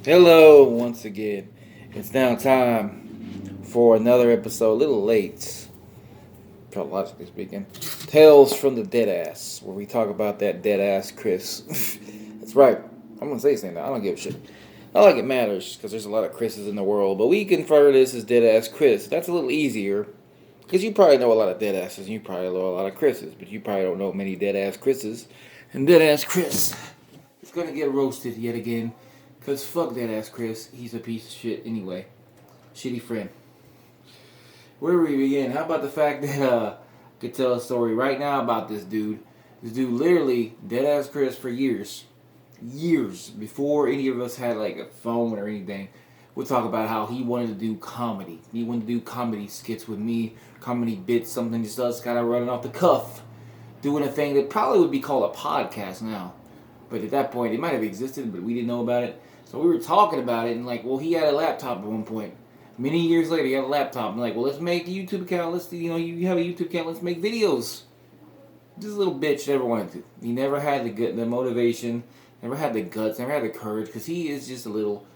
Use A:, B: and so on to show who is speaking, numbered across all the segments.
A: Hello, once again. It's now time for another episode, a little late, chronologically speaking. Tales from the Deadass, where we talk about that Deadass Chris. That's right. I'm going to say something now. I don't give a shit. Not like it matters, because there's a lot of Chris's in the world, but we can refer to this as Deadass Chris. That's a little easier, because you probably know a lot of Deadasses, and you probably know a lot of Chris's, but you probably don't know many Deadass Chris's. And Deadass Chris is going to get roasted yet again. Because fuck that ass Chris. He's a piece of shit anyway. Shitty friend. Where do we begin? How about the fact that I could tell a story right now about this dude. This dude literally dead ass Chris for years. Years before any of us had like a phone or anything. We'll talk about how he wanted to do comedy. He wanted to do comedy skits with me. Comedy bits, something just us kind of running off the cuff. Doing a thing that probably would be called a podcast now. But at that point, it might have existed, but we didn't know about it. So we were talking about it, and like, well, he had a laptop at one point. Many years later, he had a laptop. And like, well, let's make a YouTube account. Let's, you have a YouTube account. Let's make videos. This little bitch never wanted to. He never had the motivation, never had the guts, never had the courage, because he is just a little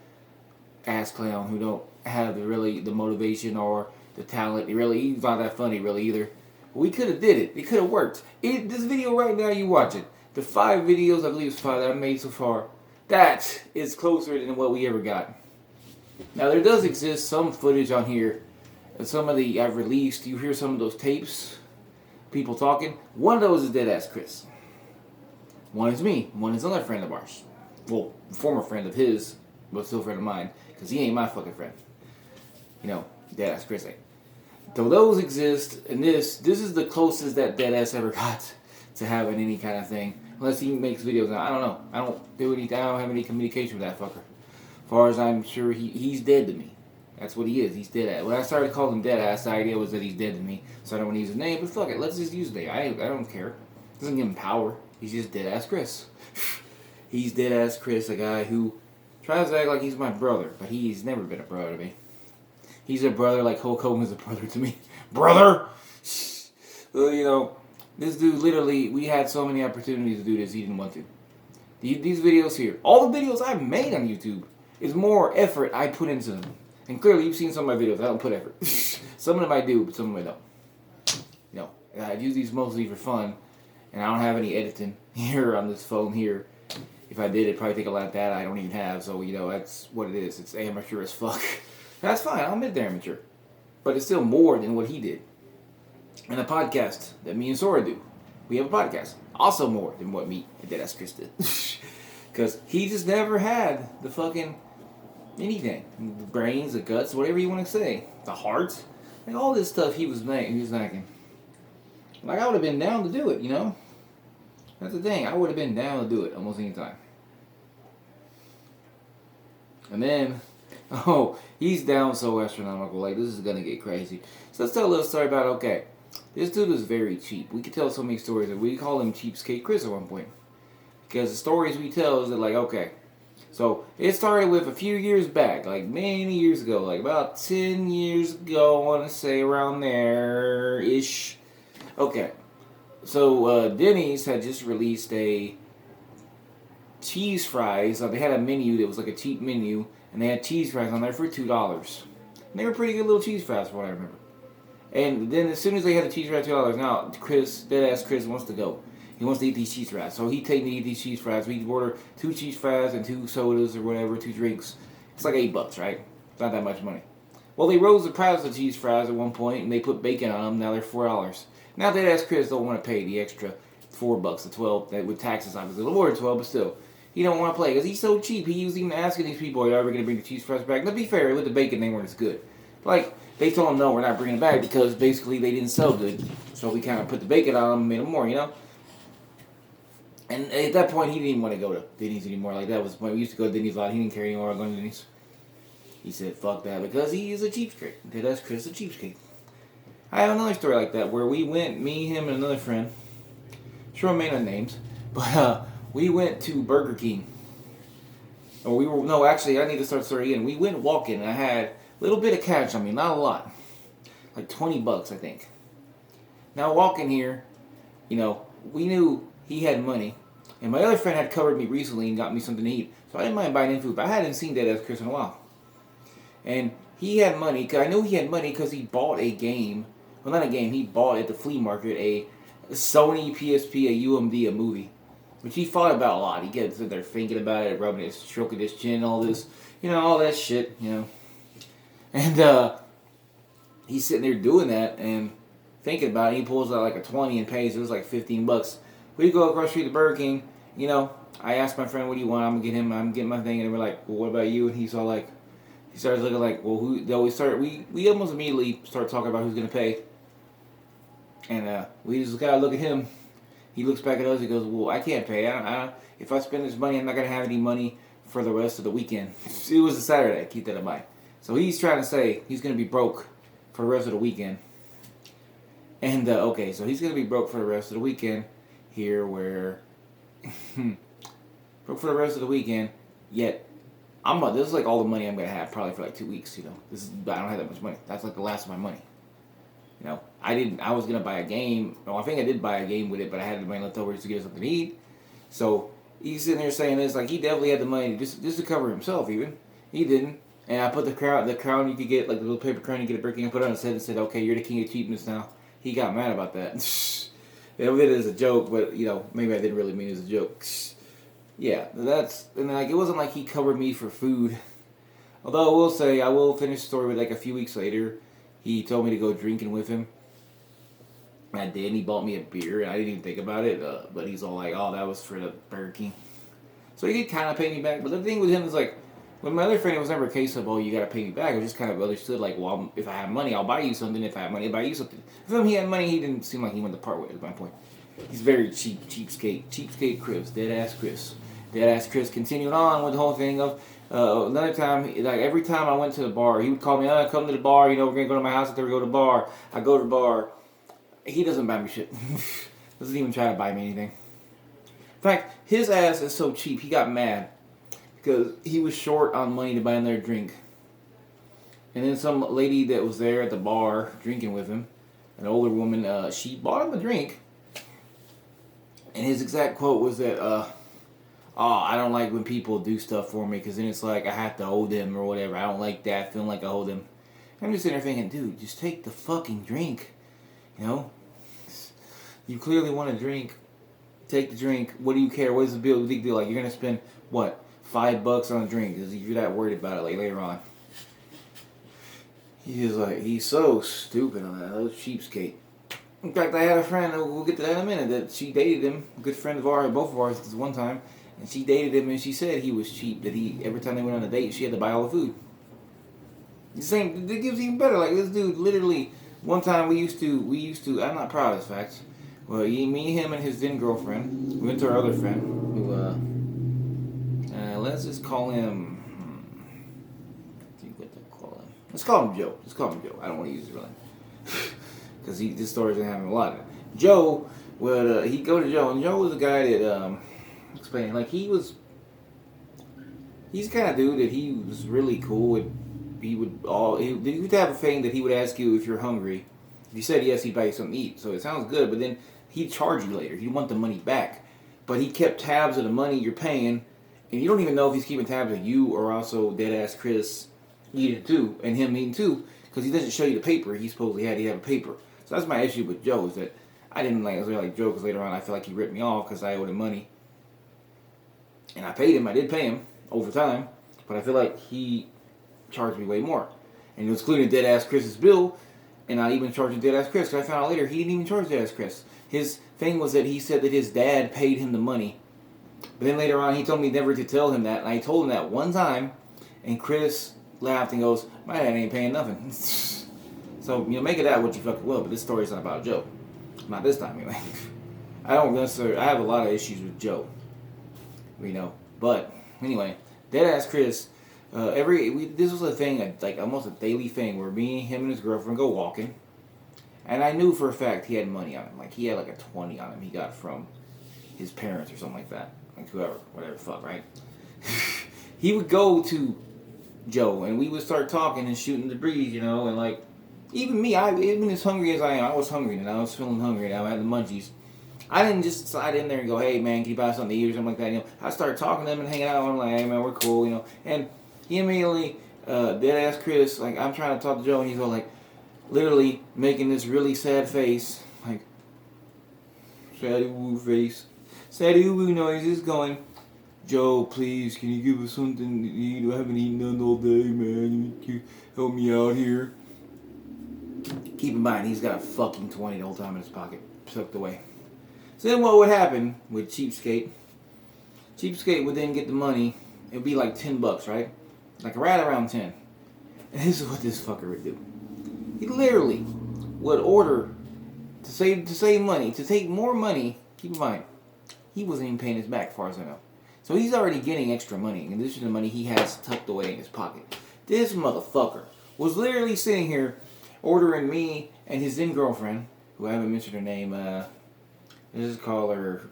A: ass clown who don't have the motivation or the talent. He's not that funny really either. We could have did it. It could have worked. This video right now, you watch it. The 5 videos, I believe it's 5 that I've made so far, that is closer than what we ever got. Now, there does exist some footage on here, and some of the I've released. You hear some of those tapes, people talking. One of those is Deadass Chris. One is me. One is another friend of ours. Well, former friend of his, but still a friend of mine, because he ain't my fucking friend. Deadass Chris ain't. So those exist, and this is the closest that Deadass ever got to having any kind of thing. Unless he makes videos now. I don't know. I don't have any communication with that fucker. As far as I'm sure, he's dead to me. That's what he is. He's dead ass. When I started calling him Deadass, the idea was that he's dead to me. So I don't want to use his name, but fuck it. Let's just use his name. I don't care. It doesn't give him power. He's just Deadass Chris. He's Deadass Chris, a guy who tries to act like he's my brother, but he's never been a brother to me. He's a brother like Hulk Hogan's a brother to me. Brother! Well, this dude literally, we had so many opportunities to do this, he didn't want to. These videos here, all the videos I've made on YouTube, is more effort I put into them. And clearly, you've seen some of my videos, I don't put effort. Some of them I do, but some of them I don't. I use these mostly for fun, and I don't have any editing here on this phone here. If I did, it'd probably take a lot of data I don't even have, so, that's what it is. It's amateur as fuck. That's fine, I'll admit they're amateur. But it's still more than what he did. And a podcast that me and Sora do. We have a podcast. Also more than what me and Deadass Chris did. Because he just never had the fucking anything. The brains, the guts, whatever you want to say. The heart. Like all this stuff he was lacking. Like I would have been down to do it, That's the thing. I would have been down to do it almost any time. And then, he's down so astronomical. Like, this is going to get crazy. So let's tell a little story about, this dude was very cheap. We could tell so mane stories. We call him Cheapskate Chris at one point. Because the stories we tell is that, So, it started with a few years back. Like, many years ago. Like, about 10 years ago, I want to say around there-ish. Okay. So, Denny's had just released a cheese fries. They had a menu that was like a cheap menu. And they had cheese fries on there for $2. And they were pretty good little cheese fries, from what I remember. And then as soon as they had the cheese fries $2, now Deadass Chris wants to go. He wants to eat these cheese fries. So he take me to eat these cheese fries. We order 2 cheese fries and 2 sodas or whatever, 2 drinks. It's like $8, right? It's not that much money. Well, they rose the price of cheese fries at one point, and they put bacon on them. Now they're $4. Now Deadass Chris don't want to pay the extra $4, the 12, with taxes obviously a little more than 12, but still. He don't want to play because he's so cheap. He was even asking these people, are you ever going to bring the cheese fries back? Now, to be fair, with the bacon, they weren't as good. They told him, no, we're not bringing it back because basically they didn't sell good. So we kind of put the bacon on them and made them more, And at that point, he didn't even want to go to Denny's anymore. Like, that was when we used to go to Denny's a lot. He didn't care anymore about going to Denny's. He said, fuck that, because he is a cheapskate. That's Chris, a cheapskate. I have another story like that where we went, me, him, and another friend. Sure, I may not names, but we went to Burger King. I need to start the story again. We went walking, and I had a little bit of cash on me, not a lot. Like $20, I think. Now, walking here, we knew he had money. And my other friend had covered me recently and got me something to eat. So I didn't mind buying in food, but I hadn't seen Deadass Chris in a while. And he had money, because I knew he had money because he bought a game. Well, not a game, he bought at the flea market a Sony PSP, a UMD, a movie. Which he thought about a lot. He gets in there thinking about it, rubbing his, stroking his chin, all this, all that shit, And he's sitting there doing that and thinking about it. He pulls out like a 20 and pays. It was like $15. We go across the street to Burger King. I asked my friend, "What do you want?" I'm getting my thing, and we're like, "Well, what about you?" And he's all like, he starts looking like, "Well, who?" We almost immediately start talking about who's gonna pay, and we just gotta look at him. He looks back at us. He goes, "Well, I can't pay. If I spend this money, I'm not gonna have any money for the rest of the weekend." It was a Saturday. Keep that in mind. So he's trying to say he's gonna be broke for the rest of the weekend. And okay, so he's gonna be broke for the rest of the weekend. Here, where broke for the rest of the weekend. Yet this is like all the money I'm gonna have probably for like 2 weeks. I don't have that much money. That's like the last of my money. I was gonna buy a game. Well, I think I did buy a game with it, but I had the money left over to get something to eat. So he's sitting there saying this, like he definitely had the money just to cover himself. Even he didn't. And I put the crown you could get, like the little paper crown you get at Burger King, I put it on his head and said, "Okay, you're the king of cheapness now." He got mad about that. They did it as a joke, but maybe I didn't really mean it as a joke. Yeah, it wasn't like he covered me for food. Although I will say, I will finish the story with like a few weeks later. He told me to go drinking with him. And I did, and he bought me a beer, and I didn't even think about it. But he's all like, "Oh, that was for the Burger King." So he did kind of pay me back. But the thing with him is like, with my other friend, it was never a case of, "Oh, you gotta pay me back." It was just kind of understood, like, well, if I have money, I'll buy you something. If I have money, I'll buy you something. For him, he had money, he didn't seem like he wanted to part with it, is my point. He's very cheapskate Chris, Deadass Chris. Deadass Chris continued on with the whole thing of, another time, like every time I went to the bar, he would call me, "Come to the bar, we're gonna go to my house after we go to the bar." I go to the bar. He doesn't buy me shit. Doesn't even try to buy me anything. In fact, his ass is so cheap, he got mad. Because he was short on money to buy another drink. And then some lady that was there at the bar drinking with him, an older woman, she bought him a drink. And his exact quote was that, I don't like when people do stuff for me because then it's like I have to owe them or whatever. I don't like that, feeling like I owe them. And I'm just sitting there thinking, dude, just take the fucking drink. You clearly want a drink. Take the drink. What do you care? What is the big deal? Like, you're going to spend, what? $5 on a drink because you're that worried about it like later on. He's so stupid on that. That was cheapskate. In fact, I had a friend, we'll get to that in a minute, that she dated him, a good friend of ours, both of ours, this one time, and she dated him and she said he was cheap, that every time they went on a date, she had to buy all the food. The same, it gives even better. Like, this dude, literally, one time we used to, I'm not proud of this fact. Well, me, him, and his then girlfriend, we went to our other friend, who, let's just call him. Let's call him Joe. I don't want to use his real name because this story's gonna have a lot of it. Joe would he'd go to Joe, and Joe was a guy that explain like he's the kind of dude that he was really cool with. He would have a thing that he would ask you if you're hungry. If you said yes, he'd buy you something to eat. So it sounds good, but then he'd charge you later. He'd want the money back, but he kept tabs of the money you're paying. And you don't even know if he's keeping tabs of you or also Deadass Chris eating too, and him eating too, because he doesn't show you the paper he supposedly had. He had a paper. So that's my issue with Joe, is that I didn't like Joe, because later on I feel like he ripped me off because I owed him money. And I paid him. I did pay him over time, but I feel like he charged me way more. And it was including Deadass Chris's bill, and I even charged Deadass Chris, because I found out later he didn't even charge Deadass Chris. His thing was that he said that his dad paid him the money. But then later on, he told me never to tell him that. And I told him that one time, and Chris laughed and goes, "My dad ain't paying nothing." So, make of that what you fucking will. But this story's not about Joe. Not this time, anyway. I have a lot of issues with Joe. But, anyway, Deadass Chris, this was a thing, like almost a daily thing, where me, him, and his girlfriend go walking. And I knew for a fact he had money on him. Like, he had like a 20 on him he got from his parents or something like that. Like whoever, whatever the fuck, right? He would go to Joe, and we would start talking and shooting the breeze, and like, even me, even as hungry as I am, I was hungry, and I was feeling hungry, and I had the munchies. I didn't just slide in there and go, hey man, can you buy something to eat or something like that. I started talking to them and hanging out. And I'm like, hey man, we're cool. And he immediately, Deadass Chris, like I'm trying to talk to Joe, and he's all like, literally making this really sad face, like saddy woo face, saddy woo noises, going, Joe, please, can you give us something to eat? I haven't eaten none all day, man. You help me out here. Keep in mind, he's got a fucking 20 the whole time in his pocket, tucked away. So then what would happen with Cheapskate? Cheapskate would then get the money. It would be like $10, right? Like right around 10. And this is what this fucker would do. He literally would order to save money, to take more money. Keep in mind, he wasn't even paying his back, as far as I know. So he's already getting extra money, in addition to the money he has tucked away in his pocket. This motherfucker was literally sitting here ordering me and his then girlfriend, who I haven't mentioned her name, let's just call her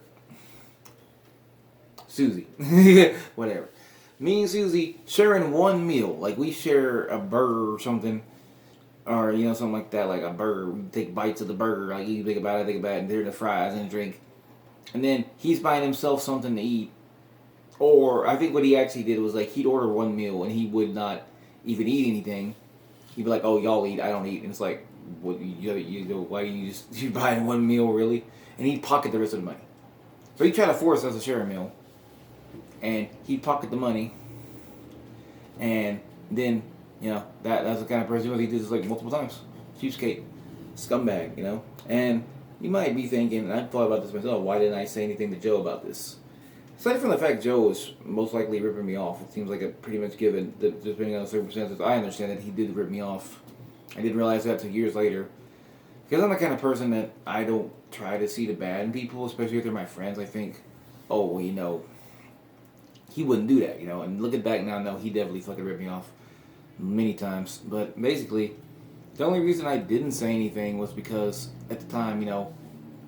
A: Susie. Whatever. Me and Susie sharing one meal. Like we share a burger or something. Or, something like that, like a burger. We take bites of the burger. Like you think about it, and there the fries and a drink. And then he's buying himself something to eat. Or I think what he actually did was like he'd order one meal and he would not even eat anything. He'd be like, "Oh, y'all eat, I don't eat," and it's like, "What? Why you buying one meal really?" And he'd pocket the rest of the money. So he'd try to force us to share a meal, and he'd pocket the money, and then that's the kind of person he did this like multiple times. Cheapskate, scumbag, And you might be thinking, and I thought about this myself, why didn't I say anything to Joe about this? Aside from the fact Joe is most likely ripping me off, it seems like a pretty much given that depending on the circumstances, I understand that he did rip me off. I didn't realize that until years later. Because I'm the kind of person that I don't try to see the bad in people, especially if they're my friends. I think, oh, well, he wouldn't do that, And looking back now, no, he definitely fucking ripped me off many times. But basically, the only reason I didn't say anything was because at the time,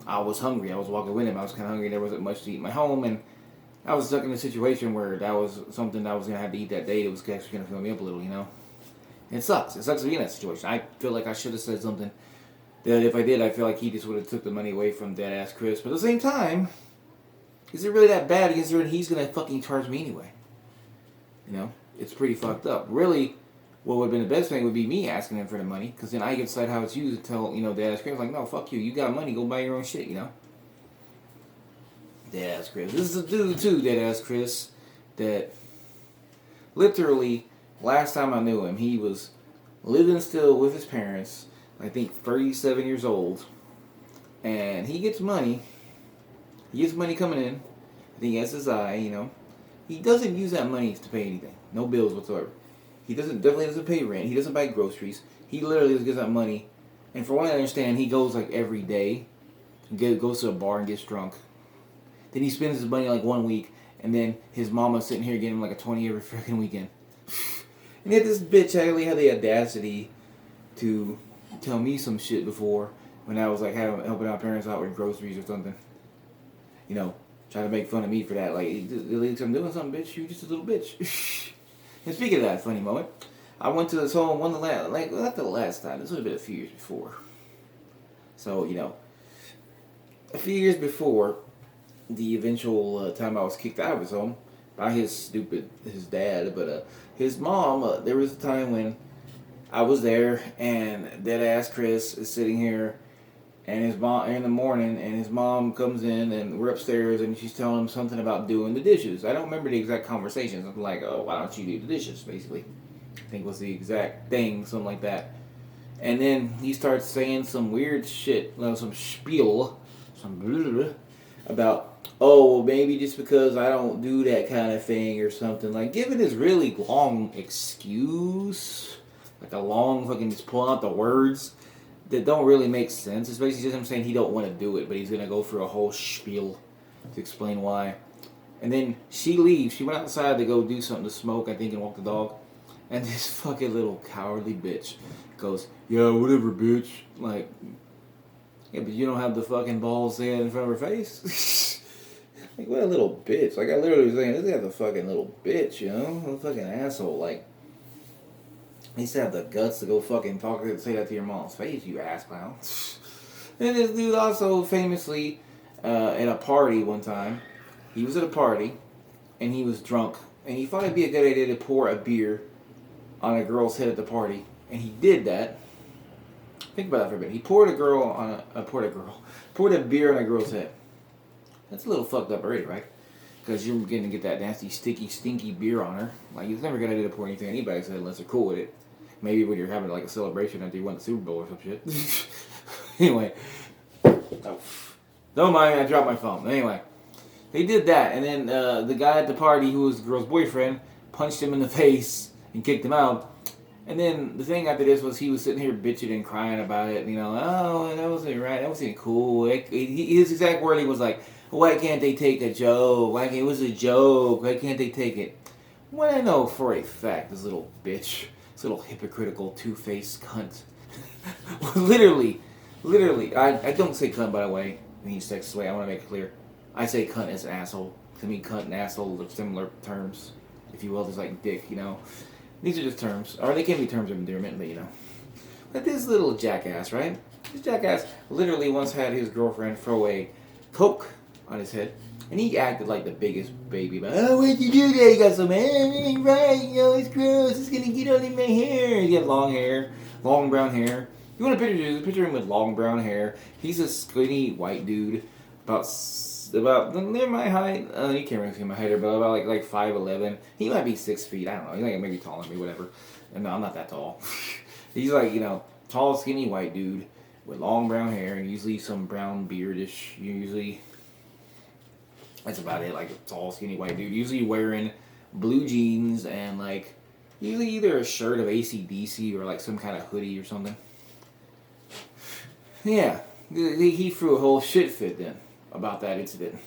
A: I was hungry. I was walking with him. I was kind of hungry. There wasn't much to eat in my home, and I was stuck in a situation where that was something that I was going to have to eat that day. It was actually going to fill me up a little, It sucks. It sucks to be in that situation. I feel like I should have said something that if I did, I feel like he just would have took the money away from Deadass Chris. But at the same time, is it really that bad considering he's going to fucking charge me anyway? It's pretty fucked up. Really, what would have been the best thing would be me asking him for the money, because then I can decide how it's used to tell, Deadass Chris, like, no, fuck you. You got money. Go buy your own shit, Deadass Chris. This is a dude too, Deadass Chris, that literally last time I knew him, he was living still with his parents. I think 37 years old, and he gets money. He gets money coming in. I think SSI. He doesn't use that money to pay anything, no bills whatsoever. He definitely doesn't pay rent. He doesn't buy groceries. He literally just gets that money, and for what I understand, he goes like every day. Goes to a bar and gets drunk. Then he spends his money like 1 week, and then his mama's sitting here getting him like a 20 every freaking weekend. And yet this bitch actually had the audacity to tell me some shit before when I was like helping our parents out with groceries or something. Trying to make fun of me for that. Like, I'm doing something, bitch. You just a little bitch. And speaking of that funny moment, I went to this home not the last time. This would have been a few years before. So, a few years before the eventual time I was kicked out of his home by his dad, but his mom, there was a time when I was there and Deadass Chris is sitting here and his mom in the morning, and his mom comes in and we're upstairs and she's telling him something about doing the dishes. I don't remember the exact conversation. Something like, "Oh, why don't you do the dishes?" Basically, I think was the exact thing, something like that. And then he starts saying some weird shit, some spiel, some blah, blah, blah, about, oh, well, maybe just because I don't do that kind of thing or something. Like, giving this really long excuse, like a long fucking just pulling out the words that don't really make sense. It's basically just him saying he don't want to do it, but he's going to go through a whole spiel to explain why. And then she leaves. She went outside to go do something to smoke, I think, and walk the dog. And this fucking little cowardly bitch goes, "Yeah, whatever, bitch." Like, yeah, but you don't have the fucking balls there in front of her face? Like, what a little bitch. Like, I literally was saying, this guy's a fucking little bitch, a fucking asshole. Like, he used to have the guts to go fucking say that to your mom's face, you ass clown. And this dude also famously at a party one time. He was at a party, and he was drunk, and he thought it'd be a good idea to pour a beer on a girl's head at the party, and he did that. Think about that for a minute. He poured a beer on a girl's head. That's a little fucked up already, right? Because you're going to get that nasty, sticky, stinky beer on her. Like, it's never a good idea to pour anything on anybody's head unless they're cool with it. Maybe when you're having like a celebration after you won the Super Bowl or some shit. Anyway. Oh, don't mind me, I dropped my phone. Anyway. They did that, and then the guy at the party, who was the girl's boyfriend, punched him in the face and kicked him out. And then the thing after this was he was sitting here bitching and crying about it. You know, oh, that wasn't right. That wasn't cool. His exact wording was like, why can't they take a joke? It was a joke. Why can't they take it? Well, I know for a fact this little bitch, this little hypocritical two-faced cunt. literally, I don't say cunt, by the way, in any sexist way. I want to make it clear. I say cunt as an asshole. To me, cunt and asshole are similar terms, if you will. There's like dick, you know. These are just terms. Or they can be terms of endearment, but you know. But this little jackass, right? This jackass literally once had his girlfriend throw a Coke on his head. And he acted like the biggest baby. But, oh, why'd you do that? He got some, it ain't right, you know, it's gross. It's going to get on in my hair. He had long hair, long brown hair. You want to picture him with long brown hair. He's a skinny white dude. About near my height. You can't really see my height here, but about like 5'11". He might be 6 feet. I don't know. He's like maybe taller than me, whatever. And no, I'm not that tall. He's like, you know, tall, skinny white dude with long brown hair and usually some brown beardish. Usually, that's about it. Like a tall, skinny white dude. Usually wearing blue jeans and like usually either a shirt of AC/DC or like some kind of hoodie or something. Yeah, he threw a whole shit fit then about that incident.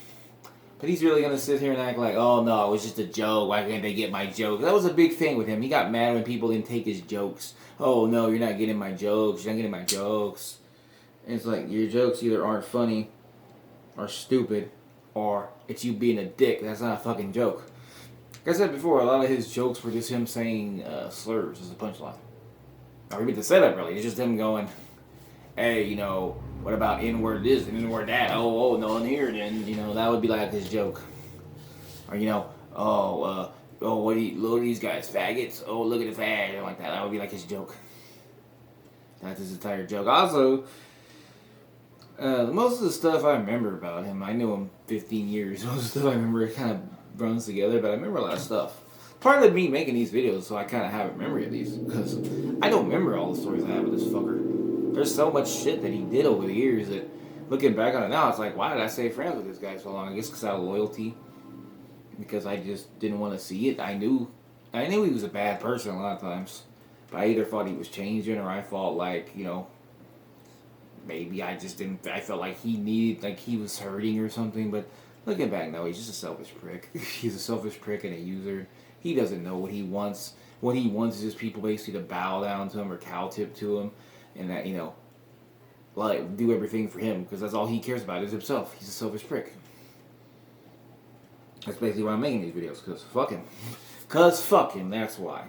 A: But he's really going to sit here and act like, oh no, it was just a joke. Why can't they get my joke? That was a big thing with him. He got mad when people didn't take his jokes. Oh no, you're not getting my jokes. You're not getting my jokes. And it's like, your jokes either aren't funny or stupid or it's you being a dick. That's not a fucking joke. Like I said before, a lot of his jokes were just him saying slurs as a punchline. Or even the setup really. It's just him going, hey, you know, what about N-word this and N-word that? Oh, no one here then. You know, that would be like his joke. Or, you know, look at these guys, faggots. Oh, look at the fag. Like that. That would be like his joke. That's his entire joke. Also, most of the stuff I remember about him, I knew him 15 years. Most of the stuff I remember kind of runs together, but I remember a lot of stuff. Part of me making these videos, so I kind of have a memory of these, because I don't remember all the stories I have with this fucker. There's so much shit that he did over the years that, looking back on it now, it's like, why did I stay friends with this guy so long? I guess because out of loyalty, because I just didn't want to see it. I knew he was a bad person a lot of times, but I either thought he was changing or I thought like, you know, maybe I felt like he was hurting or something. But looking back, no, he's just a selfish prick. He's a selfish prick and a user. He doesn't know what he wants. What he wants is just people basically to bow down to him or cow tip to him. And that, you know, like, do everything for him, because that's all he cares about is himself. He's a selfish prick. That's basically why I'm making these videos, because fuck him. Because fuck him, that's why.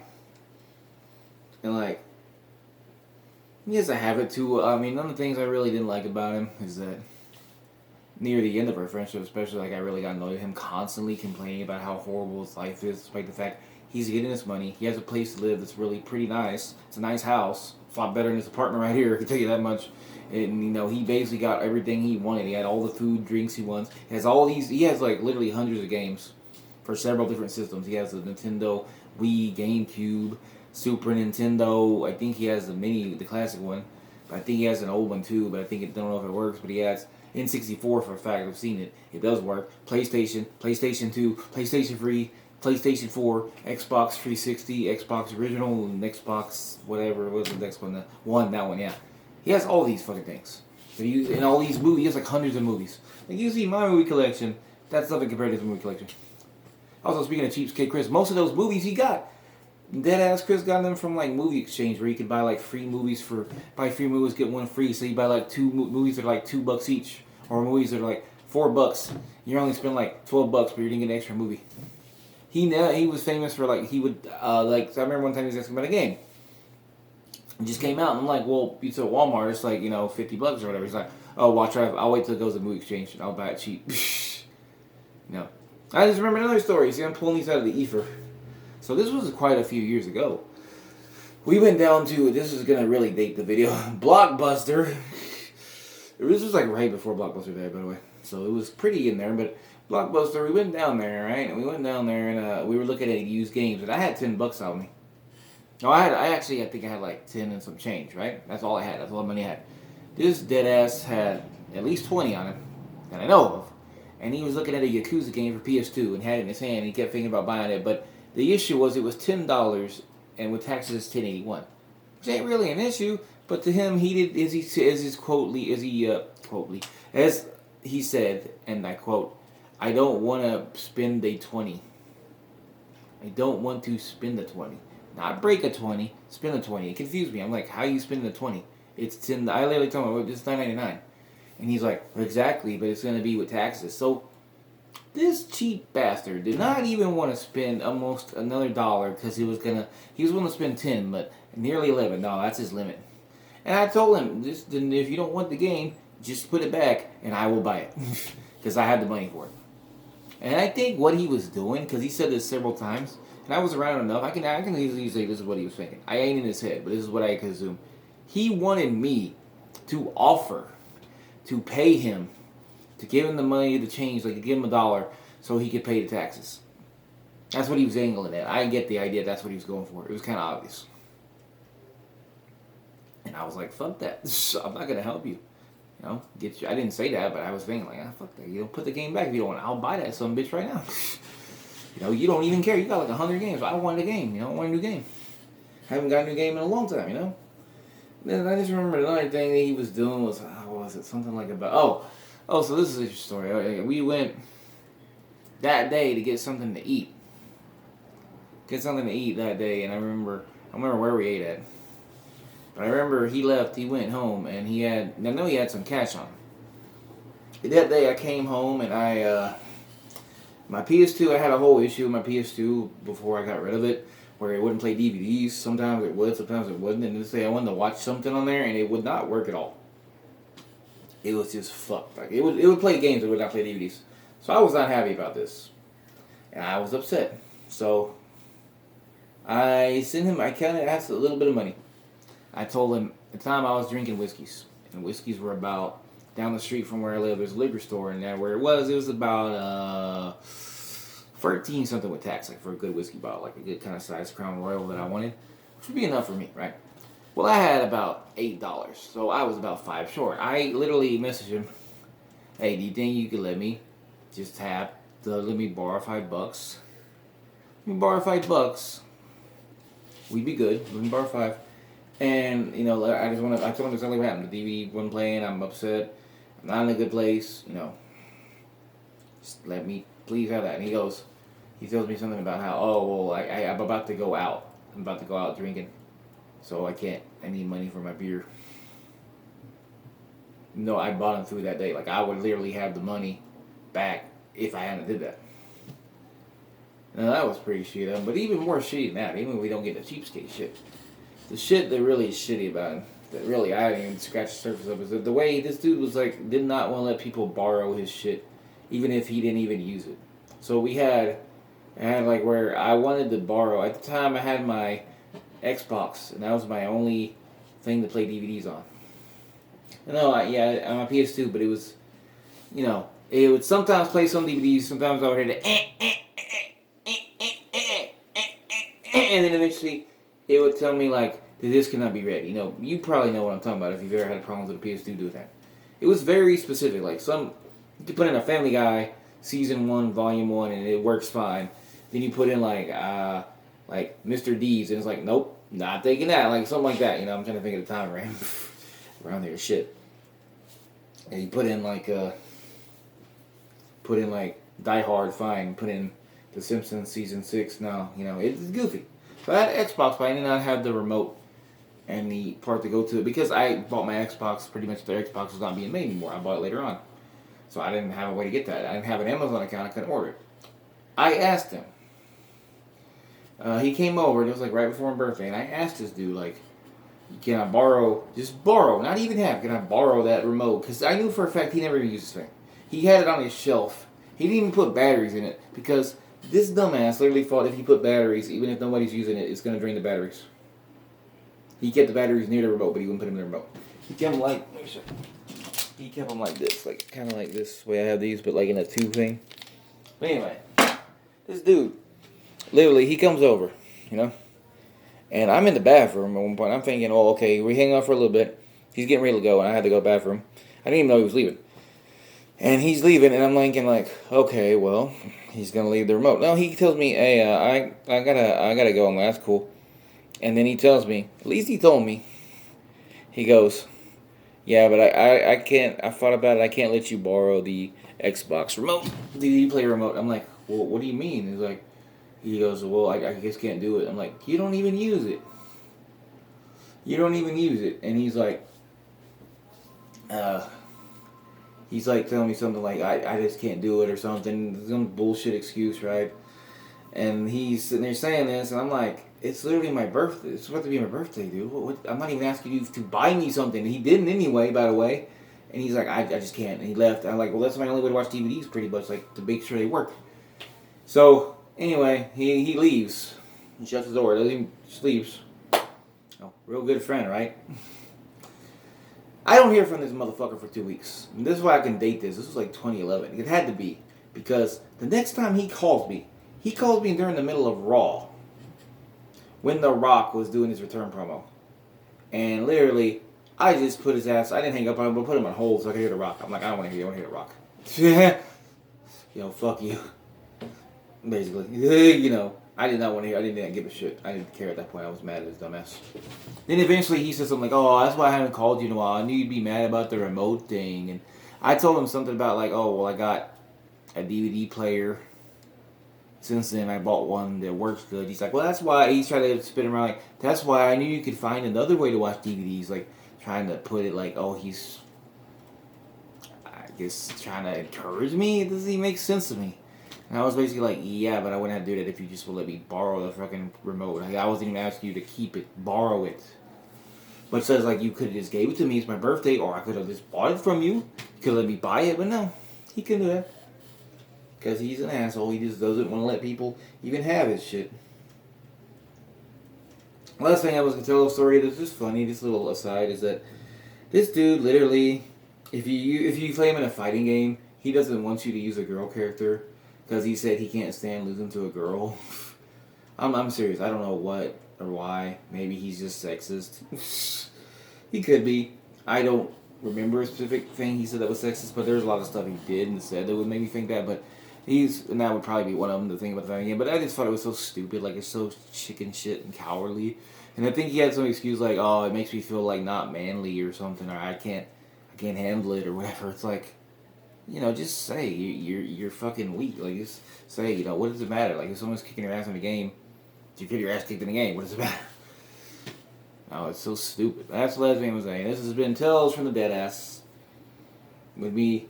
A: And, like, he has a habit, too. I mean, one of the things I really didn't like about him is that near the end of our friendship, especially, like, I really got annoyed with him constantly complaining about how horrible his life is, despite the fact he's getting his money. He has a place to live that's really pretty nice. It's a nice house. It's a lot better than his apartment right here, I can tell you that much. And, you know, he basically got everything he wanted. He had all the food, drinks he wants. He has like, literally hundreds of games for several different systems. He has the Nintendo, Wii, GameCube, Super Nintendo. I think he has the classic one. But I think he has an old one, too, but I don't know if it works. But he has N64 for a fact. I've seen it. It does work. PlayStation, PlayStation 2, PlayStation 3, PlayStation 4, Xbox 360, Xbox Original, and Xbox whatever. What was the next one? That one, yeah. He has all these fucking things. And all these movies, he has like hundreds of movies. Like you see my movie collection, that's nothing compared to his movie collection. Also, speaking of Cheapskate Chris, most of those movies he got, Deadass Chris got them from like Movie Exchange, where you could buy like buy 3 movies, get 1 free. So you buy like 2 movies that are like $2 each, or movies that are like $4. You only spend like $12, but you didn't get an extra movie. He was famous for like, he would, like, so I remember one time he was asking about a game. It just came out, and I'm like, well, it's at Walmart, it's like, you know, $50 or whatever. He's like, Oh, I'll wait till it goes to movie exchange and I'll buy it cheap. No. I just remember another story. See, I'm pulling these out of the ether. So this was quite a few years ago. We went down to, this is going to really date the video, Blockbuster. This was like right before Blockbuster died, by the way. So it was pretty in there, but Blockbuster, we went down there, right? And we went down there and we were looking at used games, and I had $10 on me. No, I think I had like 10 and some change, right? That's all I had. That's all the money I had. This Deadass had at least 20 on him that I know of. And he was looking at a Yakuza game for PS2 and had it in his hand, and he kept thinking about buying it. But the issue was it was $10, and with taxes it's $10.81. Which ain't really an issue, but to him, as he said, and I quote, I don't want to spend a 20. I don't want to spend a 20. Not break a 20, spend a 20. It confused me. I'm like, how you spending a 20? It's 10. I literally told him, well, it's $9.99. And he's like, well, exactly, but it's going to be with taxes. So this cheap bastard did not even want to spend almost another dollar because he was willing to spend 10, but nearly 11. No, that's his limit. And I told him, if you don't want the game, just put it back and I will buy it because I had the money for it. And I think what he was doing, because he said this several times, and I was around enough, I can easily say this is what he was thinking. I ain't in his head, but this is what I could assume. He wanted me to offer to pay him, to give him the money, the change, like to give him $1 so he could pay the taxes. That's what he was angling at. I get the idea that's what he was going for. It was kind of obvious. And I was like, fuck that. I'm not going to help you. You know, I didn't say that, but I was thinking like, fuck that. You don't put the game back if you don't want it. I'll buy that some bitch right now. You know, you don't even care. You got like 100 games. I want a game. You know, I want a new game. I haven't got a new game in a long time, you know? Then I just remember another thing that he was doing was, what was it? Something like about, so this is a story. We went that day to get something to eat. That day, and I remember where we ate at. But I remember he went home, and I know he had some cash on him. That day I came home, and my PS2, I had a whole issue with my PS2 before I got rid of it, where it wouldn't play DVDs. Sometimes it would, sometimes it wouldn't. And this day I wanted to watch something on there, and it would not work at all. It was just fucked. Like it would play games, it would not play DVDs. So I was not happy about this, and I was upset. So I asked a little bit of money. I told him at the time I was drinking whiskeys, and whiskeys were about down the street from where I live. There's a liquor store, and where it was about 13 something with tax, like for a good whiskey bottle, like a good kind of size Crown Royal that I wanted, which would be enough for me, right? Well, I had about $8, so I was about $5 short. I literally messaged him, hey, do you think you could let me borrow $5? Let me borrow $5. We'd be good. Let me borrow 5. And, you know, I told him exactly what happened. The DVD wasn't playing. I'm upset. I'm not in a good place. You know, just let me please have that. And he tells me something about how, I'm about to go out. I'm about to go out drinking. So I need money for my beer. No, I bought him through that day. Like, I would literally have the money back if I hadn't did that. Now, that was pretty shitty. But even more shitty than that, even if we don't get the cheapskate shit. The shit that really is shitty about him, that really I didn't even scratch the surface of, is that the way this dude was like, did not want to let people borrow his shit, even if he didn't even use it. So I had like where I wanted to borrow. At the time, I had my Xbox, and that was my only thing to play DVDs on. No, on my PS2, but it was, you know, it would sometimes play some DVDs, sometimes I would hear the and then eventually it would tell me like, the disc cannot be read. You know, you probably know what I'm talking about if you've ever had problems with a PS2 doing that. It was very specific. Like you could put in a Family Guy Season 1, Volume 1, and it works fine. Then you put in like Mr. D's, and it's like, nope, not taking that. Like something like that. You know, I'm trying to think of the time right around there. Shit. And you put in like Die Hard, fine. Put in The Simpsons Season 6. No, you know, it's goofy. So I had an Xbox, but I did not have the remote and the part to go to it because I bought my Xbox, pretty much the Xbox was not being made anymore. I bought it later on. So I didn't have a way to get that. I didn't have an Amazon account. I couldn't order it. I asked him. He came over. It was like right before my birthday. And I asked this dude, like, Can I borrow, just borrow, not even have, can I borrow that remote? Because I knew for a fact he never even used this thing. He had it on his shelf. He didn't even put batteries in it because this dumbass literally thought if you put batteries, even if nobody's using it, it's going to drain the batteries. He kept the batteries near the remote, but he wouldn't put them in the remote. He kept them like, he kept them like this, like kind of like this way I have these, but like in a tube thing. But anyway, this dude, literally, he comes over, you know? And I'm in the bathroom at one point. I'm thinking, oh, okay, we hang out for a little bit. He's getting ready to go, and I had to go to the bathroom. I didn't even know he was leaving. And he's leaving, and I'm thinking, like, okay, well, he's gonna leave the remote. No, he tells me, hey, I gotta go. I'm like, that's cool. And then he tells me, at least he told me. He goes, yeah, but I can't. I thought about it. I can't let you borrow the Xbox remote, the DVD player remote. I'm like, well, what do you mean? He's like. He goes, well, I guess can't do it. I'm like, you don't even use it. You don't even use it. And he's like telling me something like, I just can't do it or something. Some bullshit excuse, right? And he's sitting there saying this, and I'm like, it's literally my birthday. It's about to be my birthday, dude. I'm not even asking you to buy me something. He didn't anyway, by the way. And he's like, I just can't. And he left. I'm like, well, that's my only way to watch DVDs, pretty much, like, to make sure they work. So... anyway, he leaves. He shuts the door. Doesn't even sleeps. Oh, real good friend, right? I don't hear from this motherfucker for 2 weeks. And this is why I can date this. This was like 2011. It had to be. Because the next time he calls me during the middle of Raw. When The Rock was doing his return promo. And literally, I just put his ass, I didn't hang up on him, but put him on hold so I could hear The Rock. I'm like, I don't want to hear you. I want to hear The Rock. Yo, fuck you. Basically, you know, I did not want to hear. I didn't give a shit. I didn't care at that point. I was mad at this dumbass. Then eventually he said something like, "Oh, that's why I haven't called you in a while. I knew you'd be mad about the remote thing." And I told him something about like, "Oh, well, I got a DVD player. Since then, I bought one that works good." He's like, "Well, that's why." He's trying to spin around like, "That's why I knew you could find another way to watch DVDs." Like trying to put it like, "Oh, he's, I guess, trying to encourage me." It doesn't even make sense to me. And I was basically like, yeah, but I wouldn't have to do that if you just would let me borrow the fucking remote. Like, I wasn't even asking you to keep it, borrow it. But it says, like, you could have just gave it to me, it's my birthday, or I could have just bought it from you. You could let me buy it, but no, he couldn't do that. Because he's an asshole, he just doesn't want to let people even have his shit. Last thing I was going to tell a story that's just funny, this little aside, is that this dude literally, if you play him in a fighting game, he doesn't want you to use a girl character. Because he said he can't stand losing to a girl. I'm serious. I don't know what or why. Maybe he's just sexist. He could be. I don't remember a specific thing he said that was sexist, but there's a lot of stuff he did and said that would make me think that. But and that would probably be one of them, the thing about the fighting game. But I just thought it was so stupid. Like, it's so chicken shit and cowardly. And I think he had some excuse like, oh, it makes me feel like not manly or something, or I can't handle it or whatever. It's like, you know, just say you're fucking weak. Like, just say, you know, what does it matter? Like, if someone's kicking your ass in the game, you get your ass kicked in the game. What does it matter? Oh, it's so stupid. That's what Lesbian was saying. This has been Tales from the Deadass. With me,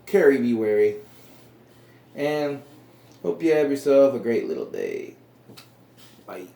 A: Carrie Be Wary. And hope you have yourself a great little day. Bye.